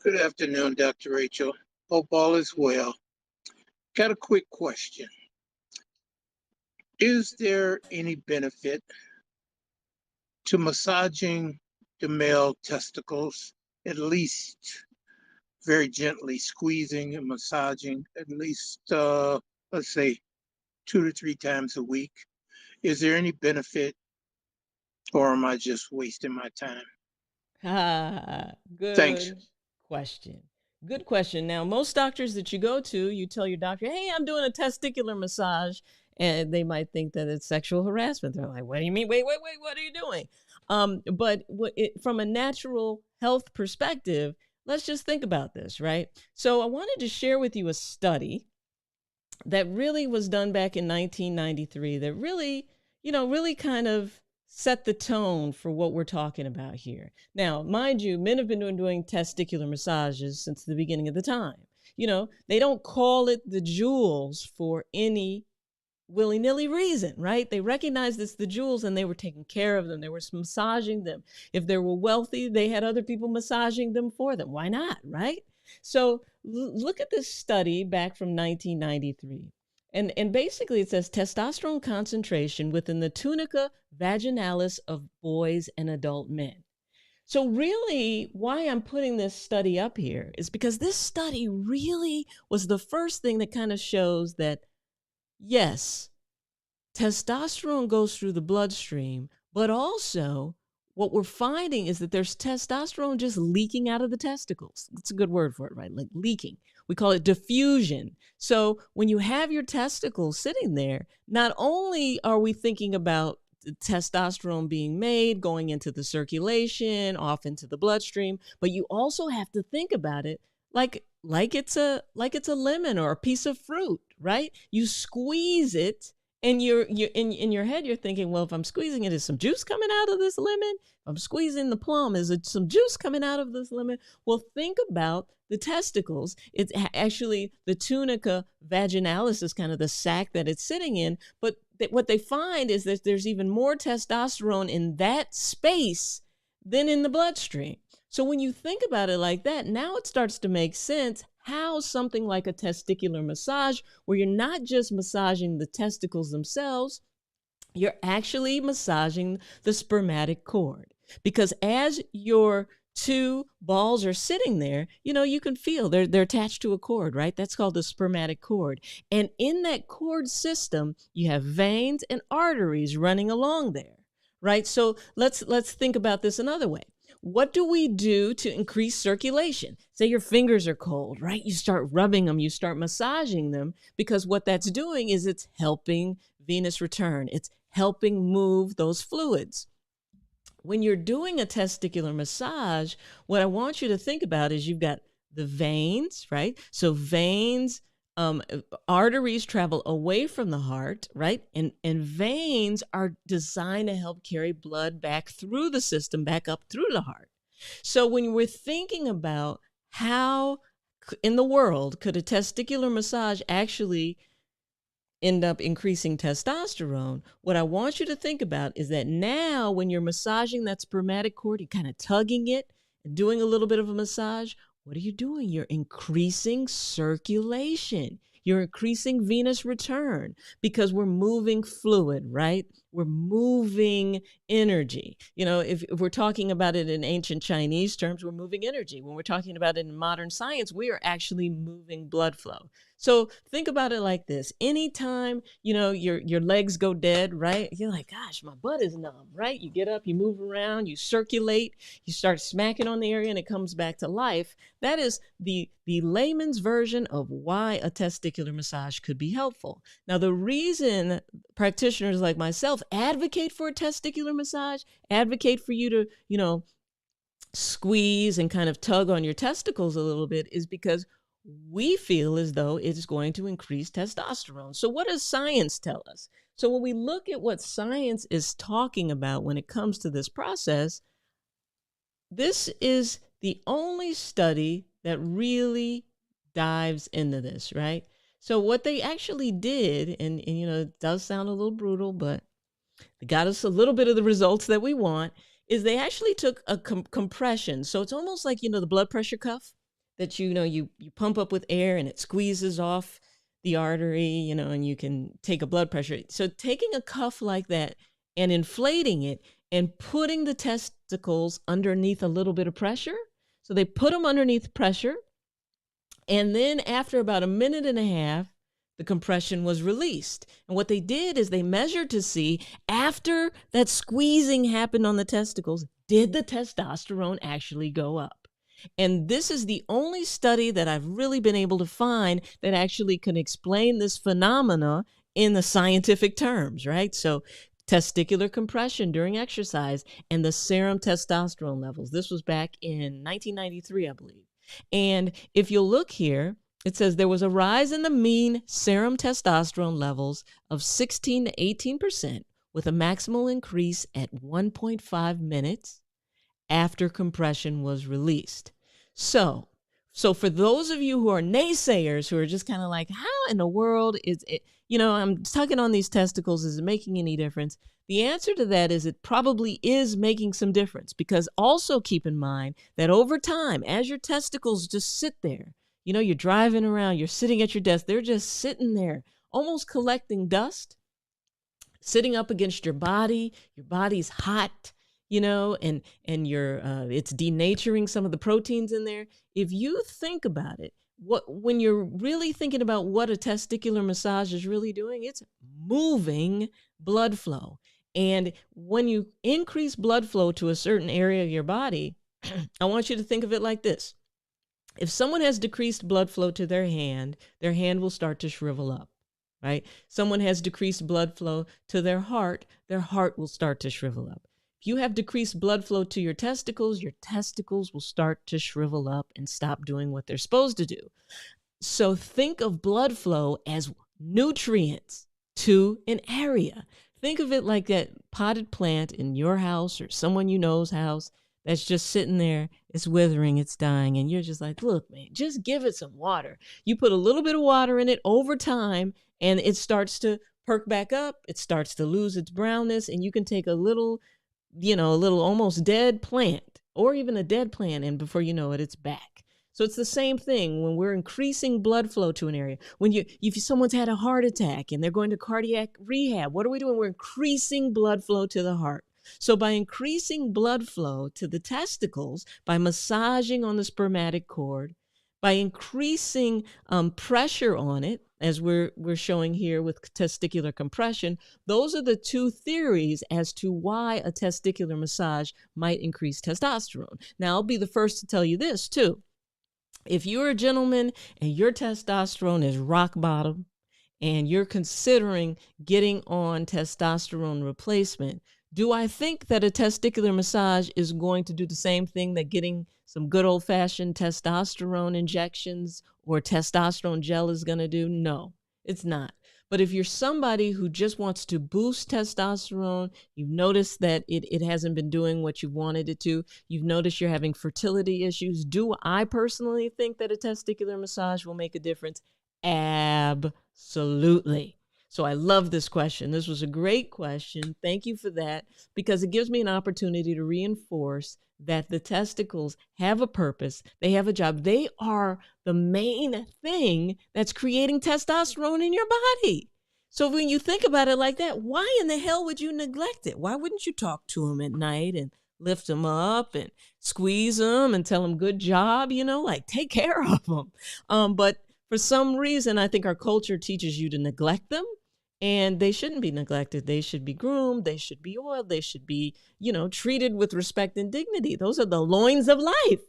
Good afternoon, Dr. Rachel. Hope all is well. Got a quick question. Is there any benefit to massaging the male testicles, at least very gently squeezing and massaging, at least, let's say, 2 to 3 times a week? Is there any benefit, or am I just wasting my time? Ah, Thanks. good question. Good question. Now, most doctors that you go to, you tell your doctor, hey, I'm doing a testicular massage, and they might think that it's sexual harassment. They're like, what do you mean? Wait, what are you doing? From a natural health perspective, let's just think about this, right? So, I wanted to share with you a study that really was done back in 1993 that really, really kind of set the tone for what we're talking about here. Now, mind you, men have been doing testicular massages since the beginning of the time. They don't call it the jewels for any willy-nilly reason, right? They recognized it's the jewels and they were taking care of them. They were massaging them. If they were wealthy, they had other people massaging them for them. Why not, right? So look at this study back from 1993. And basically it says testosterone concentration within the tunica vaginalis of boys and adult men. So really why I'm putting this study up here is because this study really was the first thing that kind of shows that yes, testosterone goes through the bloodstream, but also what we're finding is that there's testosterone just leaking out of the testicles. It's a good word for it, right? Like leaking. We call it diffusion. So when you have your testicles sitting there, not only are we thinking about the testosterone being made, going into the circulation, off into the bloodstream, but you also have to think about it like it's a lemon or a piece of fruit, right? You squeeze it and you're in your head you're thinking, well, if I'm squeezing it, is some juice coming out of this lemon? If I'm squeezing the plum, is it some juice coming out of this lemon? Well, think about the testicles. It's actually the tunica vaginalis is kind of the sac that it's sitting in, but what they find is that there's even more testosterone in that space than in the bloodstream. So when you think about it like that, now it starts to make sense how something like a testicular massage, where you're not just massaging the testicles themselves, you're actually massaging the spermatic cord. Because as your two balls are sitting there, you can feel they're attached to a cord, right? That's called the spermatic cord. And in that cord system, you have veins and arteries running along there, right? So let's think about this another way. What do we do to increase circulation? Say your fingers are cold, right? You start rubbing them, you start massaging them, because what that's doing is it's helping venous return. It's helping move those fluids. When you're doing a testicular massage, what I want you to think about is you've got the veins, right? So veins, um, arteries travel away from the heart, right? And veins are designed to help carry blood back through the system, back up through the heart. So when we're thinking about how in the world could a testicular massage actually end up increasing testosterone, what I want you to think about is that now when you're massaging that spermatic cord, you're kind of tugging it and doing a little bit of a massage. What are you doing? You're increasing circulation. You're increasing venous return because we're moving fluid, right? We're moving energy. If we're talking about it in ancient Chinese terms, we're moving energy. When we're talking about it in modern science, we are actually moving blood flow. So think about it like this. Anytime, your legs go dead, right? You're like, gosh, my butt is numb, right? You get up, you move around, you circulate, you start smacking on the area and it comes back to life. That is the layman's version of why a testicular massage could be helpful. Now, the reason practitioners like myself advocate for a testicular massage, advocate for you to, squeeze and kind of tug on your testicles a little bit is because we feel as though it's going to increase testosterone. So, what does science tell us? So, when we look at what science is talking about when it comes to this process, this is the only study that really dives into this, right? So, what they actually did, and it does sound a little brutal, but they got us a little bit of the results that we want, is they actually took a compression. So, it's almost like, the blood pressure cuff. that, you pump up with air and it squeezes off the artery, and you can take a blood pressure. So taking a cuff like that and inflating it and putting the testicles underneath a little bit of pressure. So they put them underneath pressure. And then after about a minute and a half, the compression was released. And what they did is they measured to see, after that squeezing happened on the testicles, did the testosterone actually go up? And this is the only study that I've really been able to find that actually can explain this phenomena in the scientific terms, right? So testicular compression during exercise and the serum testosterone levels. This was back in 1993, I believe. And if you'll look here, it says there was a rise in the mean serum testosterone levels of 16 to 18%, with a maximal increase at 1.5 minutes after compression was released. So for those of you who are naysayers, who are just kind of like, how in the world is it, I'm tugging on these testicles, is it making any difference? The answer to that is it probably is making some difference, because also keep in mind that over time, as your testicles just sit there, you're driving around, you're sitting at your desk, they're just sitting there, almost collecting dust, sitting up against your body's hot, and it's denaturing some of the proteins in there. If you think about it, when you're really thinking about what a testicular massage is really doing, it's moving blood flow. And when you increase blood flow to a certain area of your body, I want you to think of it like this. If someone has decreased blood flow to their hand will start to shrivel up, right? Someone has decreased blood flow to their heart will start to shrivel up. If you have decreased blood flow to your testicles will start to shrivel up and stop doing what they're supposed to do. So think of blood flow as nutrients to an area. Think of it like that potted plant in your house or someone you know's house that's just sitting there. It's withering, it's dying. And you're just like, look, man, just give it some water. You put a little bit of water in it over time and it starts to perk back up. It starts to lose its brownness, and you can take a little almost dead plant or even a dead plant, and before you know it, it's back. So it's the same thing when we're increasing blood flow to an area. When if someone's had a heart attack and they're going to cardiac rehab, what are we doing? We're increasing blood flow to the heart. So by increasing blood flow to the testicles, by massaging on the spermatic cord, by increasing pressure on it, as we're showing here with testicular compression, those are the two theories as to why a testicular massage might increase testosterone. Now, I'll be the first to tell you this too. If you're a gentleman and your testosterone is rock bottom and you're considering getting on testosterone replacement, do I think that a testicular massage is going to do the same thing that getting some good old-fashioned testosterone injections or testosterone gel is going to do? No, it's not. But if you're somebody who just wants to boost testosterone, you've noticed that it hasn't been doing what you wanted it to, you've noticed you're having fertility issues, do I personally think that a testicular massage will make a difference? Absolutely. So I love this question. This was a great question. Thank you for that, because it gives me an opportunity to reinforce that the testicles have a purpose. They have a job. They are the main thing that's creating testosterone in your body. So when you think about it like that, why in the hell would you neglect it? Why wouldn't you talk to them at night and lift them up and squeeze them and tell them good job, like take care of them. But for some reason, I think our culture teaches you to neglect them. And they shouldn't be neglected. They should be groomed. They should be oiled. They should be, treated with respect and dignity. Those are the loins of life,